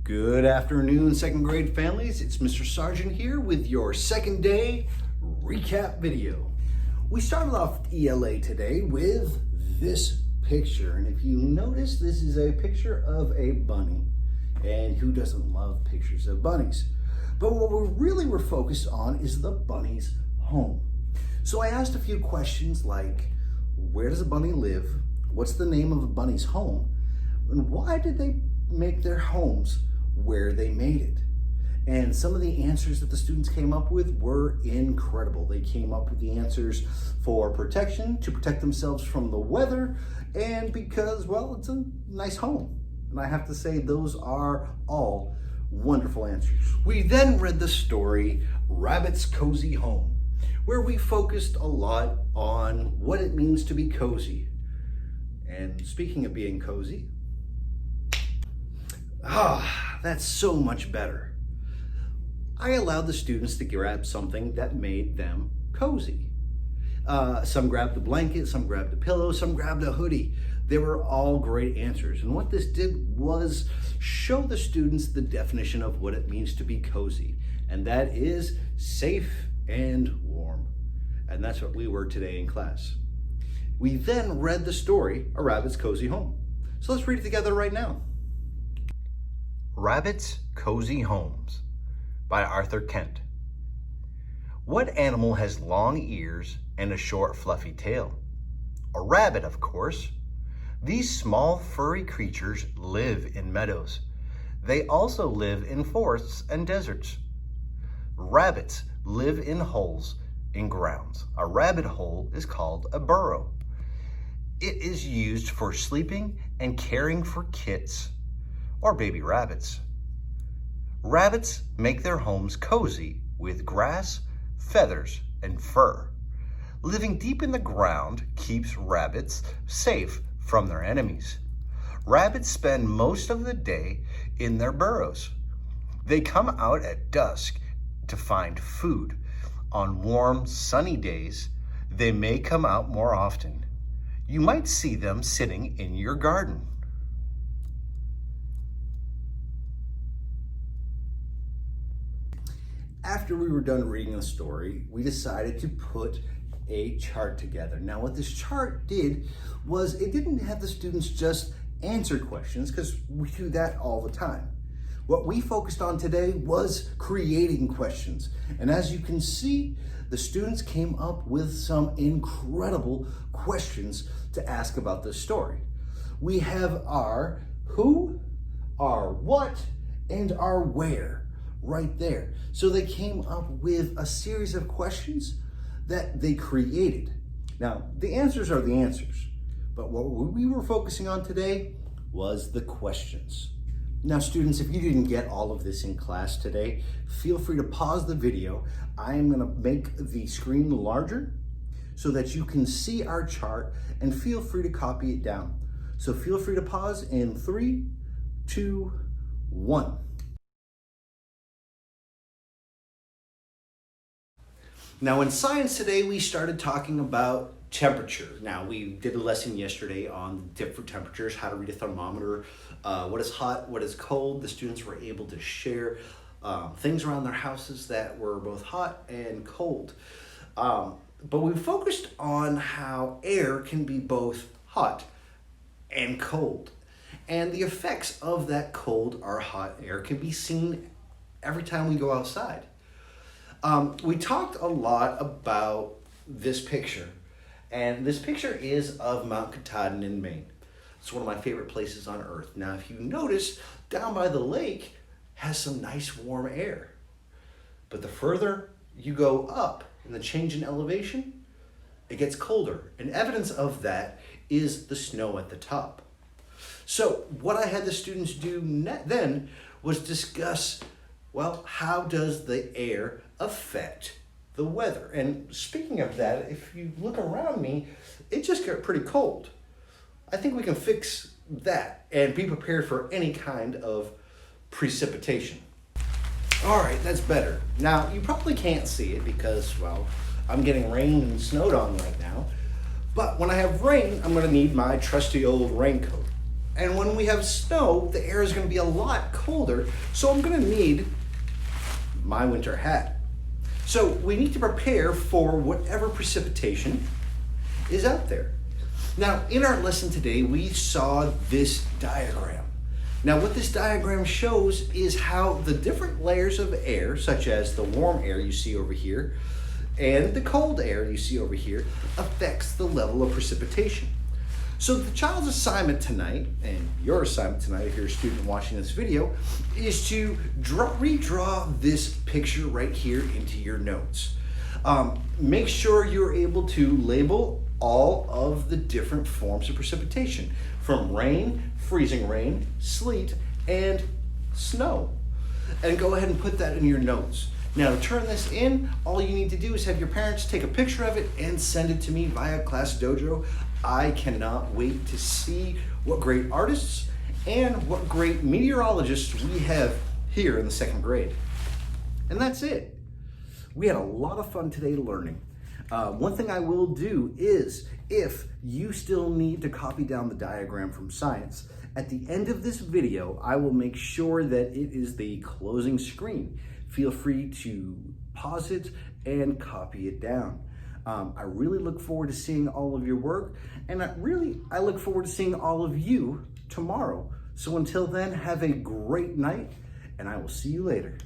Good afternoon, second grade families. It's Mr. Sargent here with your second day recap video. We started off ELA today with this picture. And if you notice, this is a picture of a bunny. And who doesn't love pictures of bunnies? But what we really were focused on is the bunny's home. So I asked a few questions like, where does a bunny live? What's the name of a bunny's home? And why did they make their homes where they made it? And some of the answers that the students came up with were incredible. They came up with the answers for protection, to protect themselves from the weather, and because, well, it's a nice home. And I have to say, those are all wonderful answers. We then read the story, Rabbit's Cozy Home, where we focused a lot on what it means to be cozy. And speaking of being cozy, that's so much better. I allowed the students to grab something that made them cozy. Some grabbed the blanket, some grabbed the pillow, some grabbed a hoodie. They were all great answers. And what this did was show the students the definition of what it means to be cozy. And that is safe and warm. And that's what we were today in class. We then read the story, A Rabbit's Cozy Home. So let's read it together right now. Rabbit's Cozy Homes by Arthur Kent. What animal has long ears and a short fluffy tail? A rabbit, of course. These small furry creatures live in meadows. They also live in forests and deserts. Rabbits live in holes in grounds. A rabbit hole is called a burrow. It is used for sleeping and caring for kits or baby rabbits. Rabbits make their homes cozy with grass, feathers, and fur. Living deep in the ground keeps rabbits safe from their enemies. Rabbits spend most of the day in their burrows. They come out at dusk to find food. On warm, sunny days, they may come out more often. You might see them sitting in your garden. After we were done reading the story, we decided to put a chart together. Now, what this chart did was it didn't have the students just answer questions, because we do that all the time. What we focused on today was creating questions. And as you can see, the students came up with some incredible questions to ask about this story. We have our who, our what, and our where right there. So they came up with a series of questions that they created. Now, the answers are the answers, but what we were focusing on today was the questions. Now, students, if you didn't get all of this in class today, feel free to pause the video. I am gonna make the screen larger so that you can see our chart, and feel free to copy it down. So feel free to pause in 3, 2, 1. Now, in science today, we started talking about temperature. Now, we did a lesson yesterday on different temperatures, how to read a thermometer, what is hot, what is cold. The students were able to share things around their houses that were both hot and cold. But we focused on how air can be both hot and cold. And the effects of that cold or hot air can be seen every time we go outside. We talked a lot about this picture, and this picture is of Mount Katahdin in Maine. It's one of my favorite places on earth. Now, if you notice, down by the lake has some nice warm air. But the further you go up in the change in elevation, it gets colder. And evidence of that is the snow at the top. So what I had the students do then was discuss, well, how does the air affect the weather? And speaking of that, if you look around me, it just got pretty cold. I think we can fix that and be prepared for any kind of precipitation. All right, that's better. Now, you probably can't see it because, well, I'm getting rain and snowed on right now. But when I have rain, I'm gonna need my trusty old raincoat. And when we have snow, the air is going to be a lot colder, so I'm going to need my winter hat. So we need to prepare for whatever precipitation is out there. Now, in our lesson today, we saw this diagram. Now, what this diagram shows is how the different layers of air, such as the warm air you see over here and the cold air you see over here, affects the level of precipitation. So the child's assignment tonight, and your assignment tonight if you're a student watching this video, is to redraw this picture right here into your notes. Make sure you're able to label all of the different forms of precipitation, from rain, freezing rain, sleet, and snow. And go ahead and put that in your notes. Now, to turn this in, all you need to do is have your parents take a picture of it and send it to me via Class Dojo. I cannot wait to see what great artists and what great meteorologists we have here in the second grade. And that's it. We had a lot of fun today learning. One thing I will do is, if you still need to copy down the diagram from science, at the end of this video, I will make sure that it is the closing screen. Feel free to pause it and copy it down. I really look forward to seeing all of your work, and I look forward to seeing all of you tomorrow. So until then, have a great night, and I will see you later.